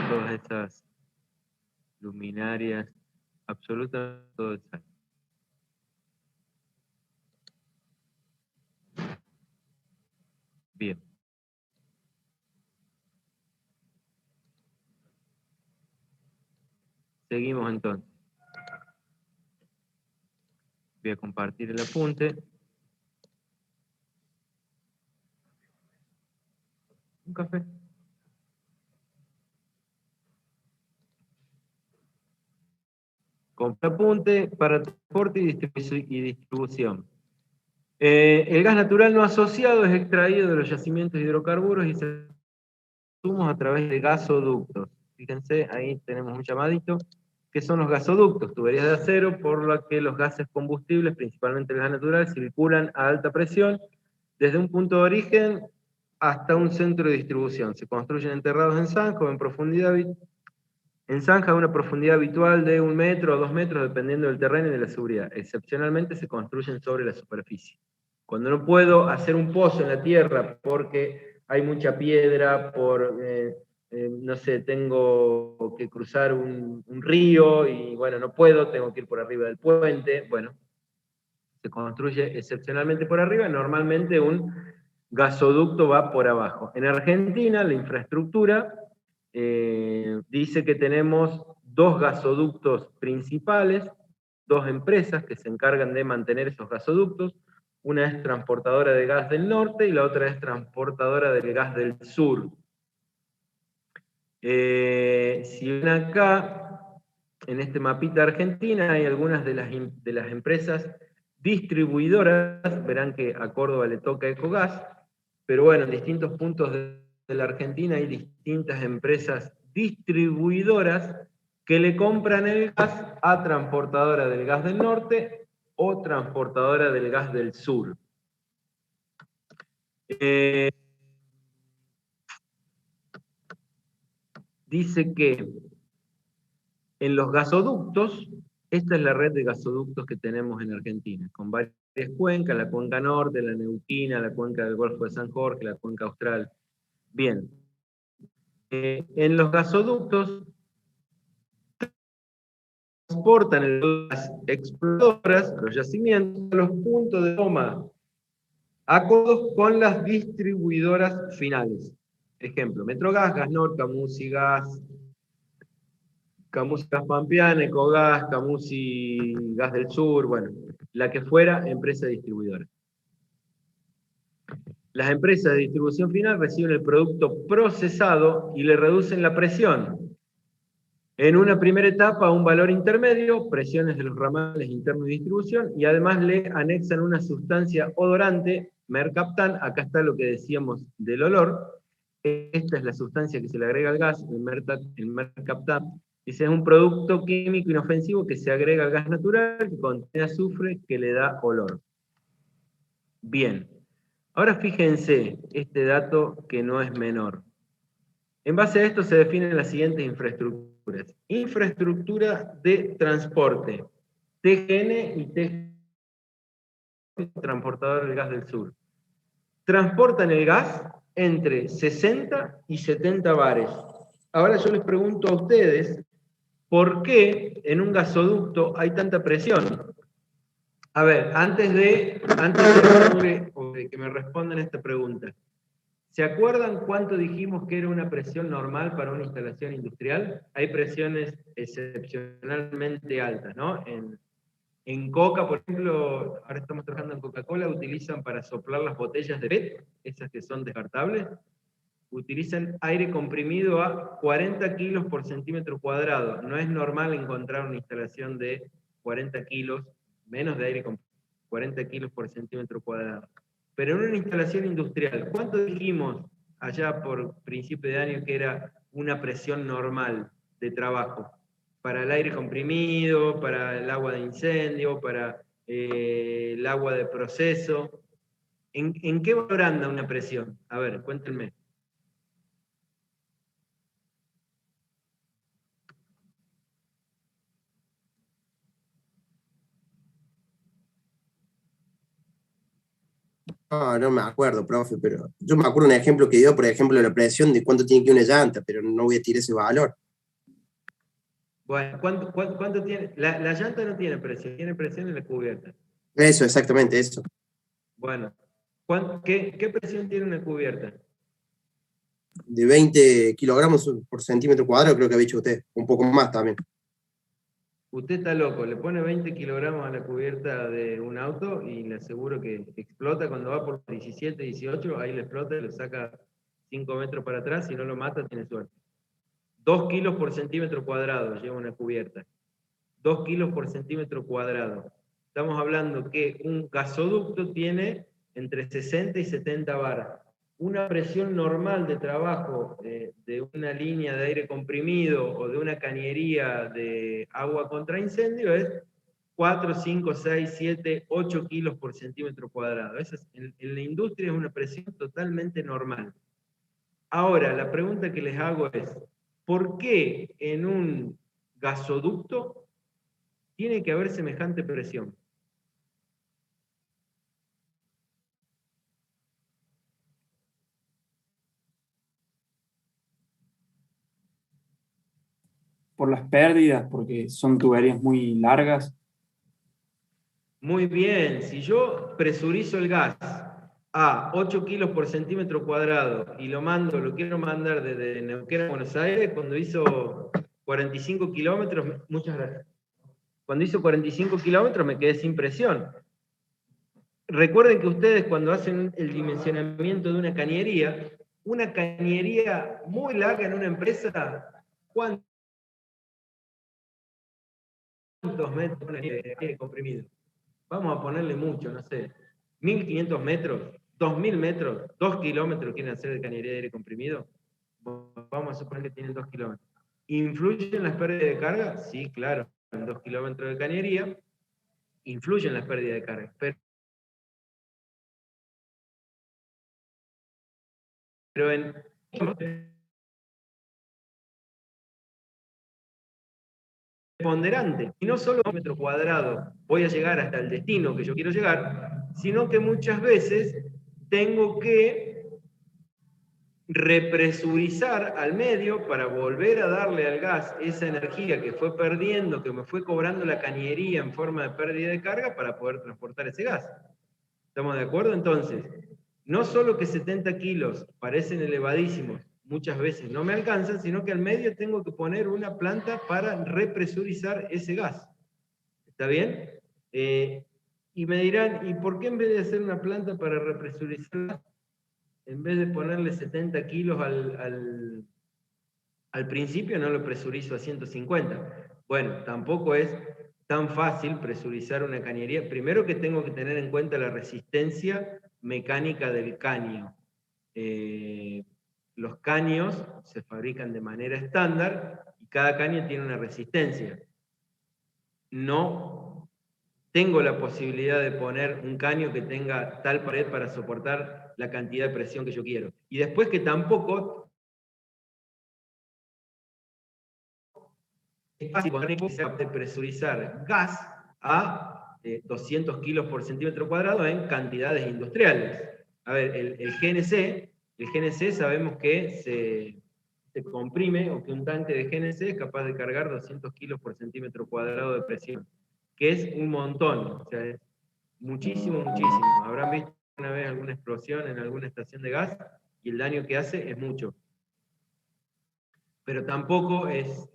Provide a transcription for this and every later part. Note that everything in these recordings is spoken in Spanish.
todas esas luminarias, absolutamente todo exacto. Bien. Seguimos entonces. Voy a compartir el apunte. Un café. Con apunte para transporte y distribución. El gas natural no asociado es extraído de los yacimientos de hidrocarburos y se consumos a través de gasoductos. Fíjense, ahí tenemos un llamadito. ¿Qué son los gasoductos? Tuberías de acero por las que los gases combustibles, principalmente el gas natural, circulan a alta presión desde un punto de origen hasta un centro de distribución. Se construyen enterrados en zanja o en profundidad. En zanja a una profundidad habitual de 1 metro o 2 metros, dependiendo del terreno y de la seguridad. Excepcionalmente se construyen sobre la superficie. Cuando no puedo hacer un pozo en la tierra porque hay mucha piedra, no sé, tengo que cruzar un río y bueno, no puedo, tengo que ir por arriba del puente, bueno, se construye excepcionalmente por arriba, normalmente un gasoducto va por abajo. En Argentina la infraestructura dice que tenemos 2 gasoductos principales, 2 empresas que se encargan de mantener esos gasoductos. Una es transportadora de gas del norte y la otra es transportadora del gas del sur. Si ven acá, en este mapita Argentina, hay algunas de las empresas distribuidoras, verán que a Córdoba le toca Ecogas, pero bueno, en distintos puntos de la Argentina hay distintas empresas distribuidoras que le compran el gas a transportadora del gas del norte o transportadora del gas del sur. Dice que en los gasoductos, esta es la red de gasoductos que tenemos en Argentina, con varias cuencas, la cuenca norte, la neuquina, la cuenca del Golfo de San Jorge, la cuenca austral. Bien, en los gasoductos transportan las exploradoras, los yacimientos, a los puntos de toma, acuerdos con las distribuidoras finales. Ejemplo, Metrogas, Gasnor, Camusi Gas, Camusi Gas Pampeana, Ecogas, Camusi Gas del Sur, bueno, la que fuera empresa distribuidora. Las empresas de distribución final reciben el producto procesado y le reducen la presión. En una primera etapa a un valor intermedio, presiones de los ramales internos de distribución, y además le anexan una sustancia odorante, mercaptán, acá está lo que decíamos del olor, esta es la sustancia que se le agrega al gas, el mercaptán, dice, es un producto químico inofensivo que se agrega al gas natural, que contiene azufre, que le da olor. Bien, ahora fíjense este dato que no es menor. En base a esto se definen las siguientes infraestructuras. Infraestructura de transporte, TGN y TGN, transportador del gas del sur. Transportan el gas entre 60 y 70 bares. Ahora yo les pregunto a ustedes, ¿por qué en un gasoducto hay tanta presión? A ver, antes de que me respondan esta pregunta, ¿se acuerdan cuánto dijimos que era una presión normal para una instalación industrial? Hay presiones excepcionalmente altas, ¿no? En Coca, por ejemplo, ahora estamos trabajando en Coca-Cola, utilizan para soplar las botellas de PET, esas que son descartables, utilizan aire comprimido a 40 kilos por centímetro cuadrado. No es normal encontrar una instalación de 40 kilos, menos de aire comprimido, 40 kilos por centímetro cuadrado. Pero en una instalación industrial, ¿cuánto dijimos allá por principio de año que era una presión normal de trabajo? Para el aire comprimido, para el agua de incendio, para el agua de proceso. ¿En qué valor anda una presión? A ver, cuéntenme. No, no me acuerdo, profe, pero yo me acuerdo un ejemplo que dio, por ejemplo, la presión de cuánto tiene que una llanta, pero no voy a tirar ese valor. Bueno, ¿cuánto tiene? La llanta no tiene presión en la cubierta. Eso, exactamente, eso. Bueno, ¿qué presión tiene una cubierta? De 20 kilogramos por centímetro cuadrado, creo que había dicho usted, un poco más también. Usted está loco, le pone 20 kilogramos a la cubierta de un auto y le aseguro que explota cuando va por 17, 18, ahí le explota y lo saca 5 metros para atrás, si no lo mata tiene suerte. 2 kilos por centímetro cuadrado lleva una cubierta. 2 kilos por centímetro cuadrado. Estamos hablando que un gasoducto tiene entre 60 y 70 baras. Una presión normal de trabajo de una línea de aire comprimido o de una cañería de agua contra incendio es 4, 5, 6, 7, 8 kilos por centímetro cuadrado. En la industria es una presión totalmente normal. Ahora, la pregunta que les hago es, ¿por qué en un gasoducto tiene que haber semejante presión? Por las pérdidas, porque son tuberías muy largas. Muy bien, si yo presurizo el gas a 8 kilos por centímetro cuadrado y lo quiero mandar desde Neuquén a Buenos Aires, cuando hizo 45 kilómetros, muchas gracias, cuando hizo 45 kilómetros me quedé sin presión. Recuerden que ustedes cuando hacen el dimensionamiento de una cañería muy larga en una empresa, ¿cuántos metros de comprimido? Vamos a ponerle mucho, no sé, 1500 metros, 2000 metros, 2 kilómetros quieren hacer de cañería de aire comprimido. Vamos a suponer que tienen 2 kilómetros. ¿Influyen las pérdidas de carga? Sí, claro, en 2 kilómetros de cañería influyen las pérdidas de carga. Pero en ponderante, y no solo un metro cuadrado voy a llegar hasta el destino que yo quiero llegar, sino que muchas veces tengo que represurizar al medio para volver a darle al gas esa energía que fue perdiendo, que me fue cobrando la cañería en forma de pérdida de carga para poder transportar ese gas. ¿Estamos de acuerdo? Entonces, no solo que 70 kilos parecen elevadísimos, muchas veces no me alcanzan, sino que al medio tengo que poner una planta para represurizar ese gas. ¿Está bien? Y me dirán, ¿y por qué en vez de hacer una planta para represurizar, en vez de ponerle 70 kilos al principio, no lo presurizo a 150? Bueno, tampoco es tan fácil presurizar una cañería. Primero que tengo que tener en cuenta la resistencia mecánica del caño. Los caños se fabrican de manera estándar y cada caño tiene una resistencia. No tengo la posibilidad de poner un caño que tenga tal pared para soportar la cantidad de presión que yo quiero. Y después que tampoco es fácil de presurizar gas a 200 kilos por centímetro cuadrado en cantidades industriales. A ver, el GNC sabemos que se comprime, o que un tanque de GNC es capaz de cargar 200 kilos por centímetro cuadrado de presión, que es un montón, o sea, es muchísimo, muchísimo. Habrán visto una vez alguna explosión en alguna estación de gas y el daño que hace es mucho. Pero tampoco es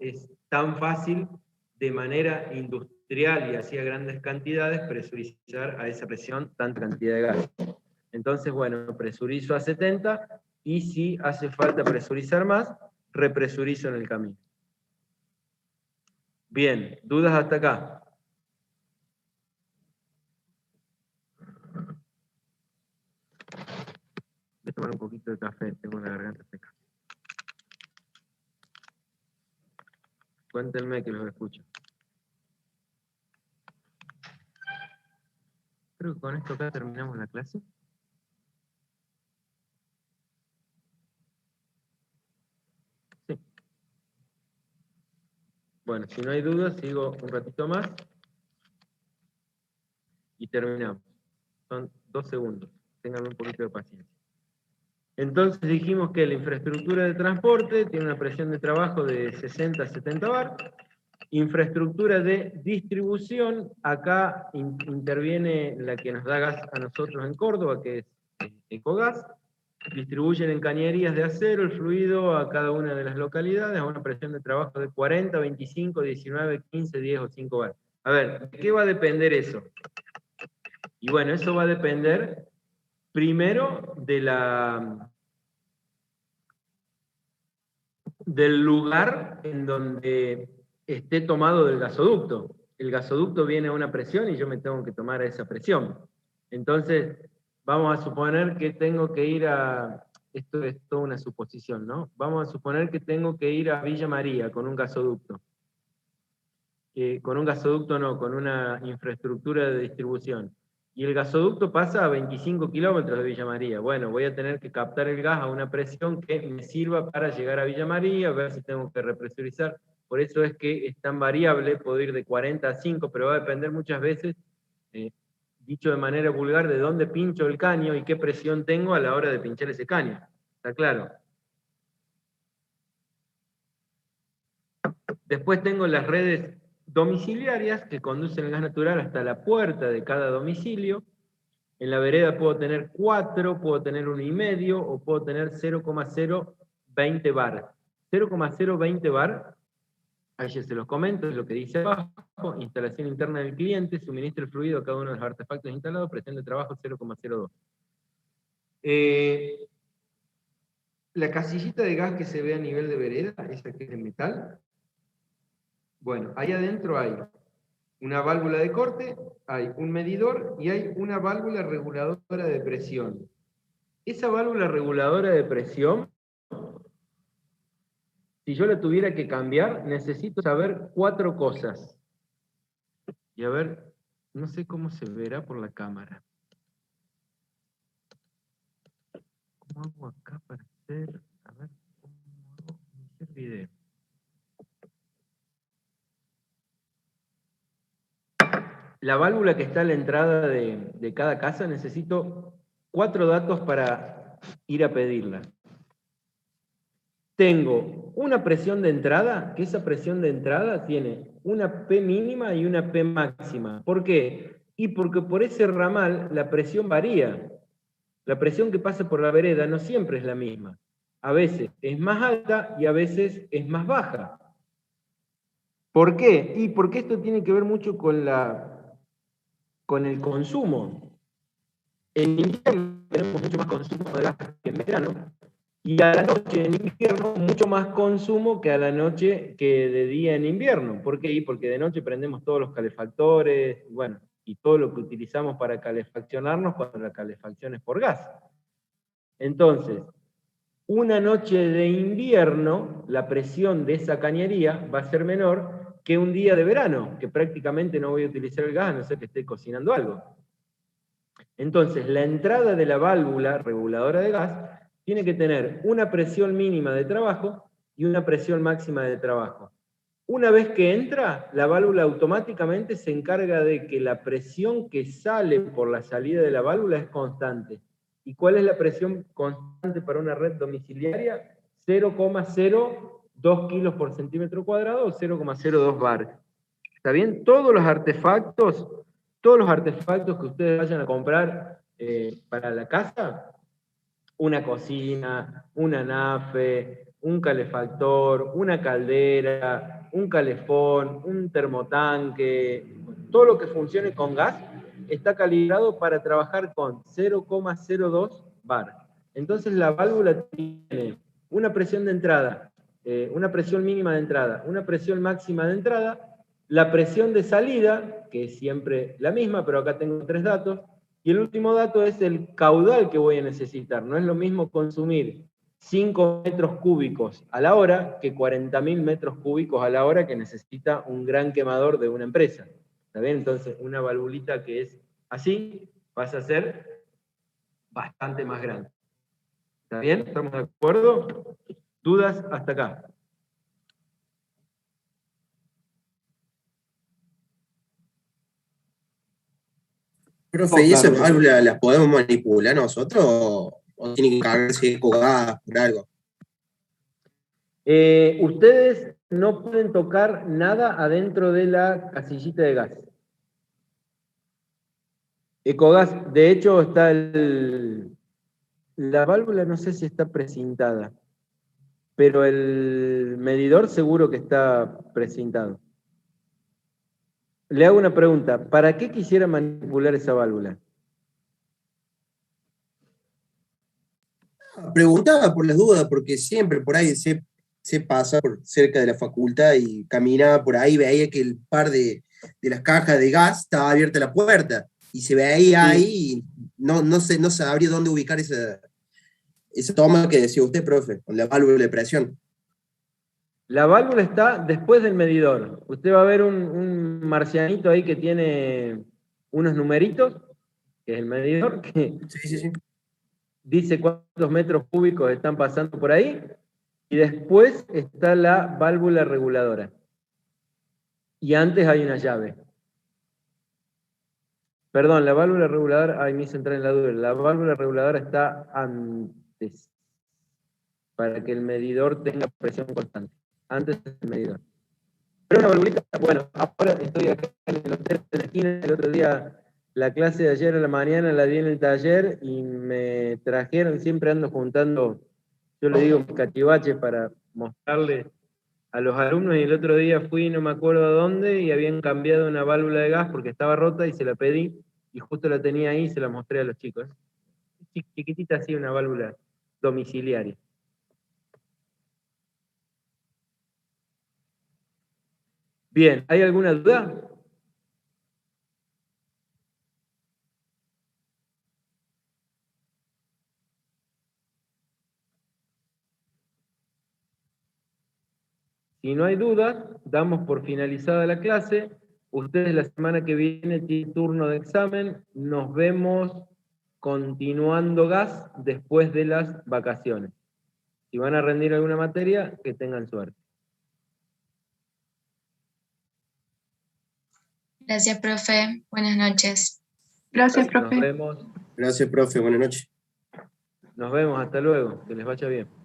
tan fácil de manera industrial y así a grandes cantidades presurizar a esa presión tanta cantidad de gas. Entonces, bueno, presurizo a 70 y si hace falta presurizar más, represurizo en el camino. Bien, ¿dudas hasta acá? Voy a tomar un poquito de café, tengo la garganta seca. Cuéntenme que los escucho. Creo que con esto acá terminamos la clase. Sí. Bueno, si no hay dudas, sigo un ratito más y terminamos. Son 2 segundos. tengan un poquito de paciencia. Entonces dijimos que la infraestructura de transporte tiene una presión de trabajo de 60 a 70 bar. Infraestructura de distribución, acá interviene la que nos da gas a nosotros en Córdoba, que es Ecogas. Distribuyen en cañerías de acero el fluido a cada una de las localidades a una presión de trabajo de 40, 25, 19, 15, 10 o 5 bar. A ver, ¿de qué va a depender eso? Y bueno, eso va a depender primero del lugar en donde esté tomado del gasoducto. El gasoducto viene a una presión y yo me tengo que tomar a esa presión. Entonces, vamos a suponer que tengo que ir a... Esto es toda una suposición, ¿no? Vamos a suponer que tengo que ir a Villa María con un gasoducto. Con un gasoducto no, con una infraestructura de distribución. Y el gasoducto pasa a 25 kilómetros de Villa María. Bueno, voy a tener que captar el gas a una presión que me sirva para llegar a Villa María, ver si tengo que represurizar. Por eso es que es tan variable, puedo ir de 40 a 5, pero va a depender muchas veces, dicho de manera vulgar, de dónde pincho el caño y qué presión tengo a la hora de pinchar ese caño. ¿Está claro? Después tengo las redes domiciliarias que conducen el gas natural hasta la puerta de cada domicilio. En la vereda puedo tener 4, puedo tener 1,5 o puedo tener 0,020 bar. 0,020 bar, ahí ya se los comento, es lo que dice abajo: instalación interna del cliente, suministra el fluido a cada uno de los artefactos instalados, presión de trabajo 0,02. La casillita de gas que se ve a nivel de vereda, esa que es de metal, bueno, ahí adentro hay una válvula de corte, hay un medidor y hay una válvula reguladora de presión. Esa válvula reguladora de presión, si yo la tuviera que cambiar, necesito saber 4 cosas. Y a ver, no sé cómo se verá por la cámara. ¿Cómo hago acá para hacer? A ver, ¿cómo hago? Iniciar video. La válvula que está a la entrada de cada casa, necesito 4 datos para ir a pedirla. Tengo una presión de entrada, que esa presión de entrada tiene una P mínima y una P máxima. ¿Por qué? Y porque por ese ramal la presión varía. La presión que pasa por la vereda no siempre es la misma. A veces es más alta y a veces es más baja. ¿Por qué? Y porque esto tiene que ver mucho con el consumo. En invierno tenemos mucho más consumo de gas que en verano, y a la noche en invierno mucho más consumo que a la noche que de día en invierno. ¿Por qué? Porque de noche prendemos todos los calefactores, bueno, y todo lo que utilizamos para calefaccionarnos cuando la calefacción es por gas. Entonces, una noche de invierno, la presión de esa cañería va a ser menor que un día de verano, que prácticamente no voy a utilizar el gas a no ser que esté cocinando algo. Entonces, la entrada de la válvula reguladora de gas tiene que tener una presión mínima de trabajo y una presión máxima de trabajo. Una vez que entra, la válvula automáticamente se encarga de que la presión que sale por la salida de la válvula es constante. ¿Y cuál es la presión constante para una red domiciliaria? 0,02 kilos por centímetro cuadrado o 0,02 bar. ¿Está bien? Todos los artefactos que ustedes vayan a comprar para la casa, una cocina, una anafe, un calefactor, una caldera, un calefón, un termotanque, todo lo que funcione con gas está calibrado para trabajar con 0,02 bar. Entonces la válvula tiene una presión de entrada, una presión mínima de entrada, una presión máxima de entrada, la presión de salida, que es siempre la misma, pero acá tengo 3 datos, y el último dato es el caudal que voy a necesitar. No es lo mismo consumir 5 metros cúbicos a la hora que 40.000 metros cúbicos a la hora que necesita un gran quemador de una empresa. ¿Está bien? Entonces, una valvulita que es así pasa a ser bastante más grande. ¿Está bien? ¿Estamos de acuerdo? ¿Dudas hasta acá? Profe, ¿y esas claro. válvulas las podemos manipular nosotros o tiene que cargarse colgadas por algo? Ustedes no pueden tocar nada adentro de la casillita de gas. Ecogas, de hecho, está la válvula, no sé si está precintada, pero el medidor seguro que está precintado. Le hago una pregunta, ¿para qué quisiera manipular esa válvula? Preguntaba por las dudas, porque siempre por ahí se pasa por cerca de la facultad y caminaba por ahí, veía que el par de las cajas de gas estaba abierta la puerta y se veía ahí y no sabría dónde ubicar esa toma que decía usted, profe, con la válvula de presión. La válvula está después del medidor. Usted va a ver un marcianito ahí que tiene unos numeritos, que es el medidor, que Sí, sí, sí. dice cuántos metros cúbicos están pasando por ahí, y después está la válvula reguladora. Y antes hay una llave. Perdón, la válvula reguladora, ahí me hice entrar en la duda, la válvula reguladora está antes, para que el medidor tenga presión constante, antes del medidor. Pero una valvulita, bueno, ahora estoy acá en el hotel de la esquina, el otro día la clase de ayer a la mañana la di en el taller y me trajeron, siempre ando juntando, yo le digo cachivaches para mostrarle a los alumnos, y el otro día fui, no me acuerdo a dónde, y habían cambiado una válvula de gas porque estaba rota y se la pedí, y justo la tenía ahí y se la mostré a los chicos. Chiquitita así, una válvula domiciliaria. Bien, ¿hay alguna duda? Si no hay dudas, damos por finalizada la clase. Ustedes la semana que viene tienen turno de examen. Nos vemos continuando gas después de las vacaciones. Si van a rendir alguna materia, que tengan suerte. Gracias, profe. Buenas noches. Gracias, Nos profe. vemos. Gracias, profe. Buenas noches. Nos vemos. Hasta luego. Que les vaya bien.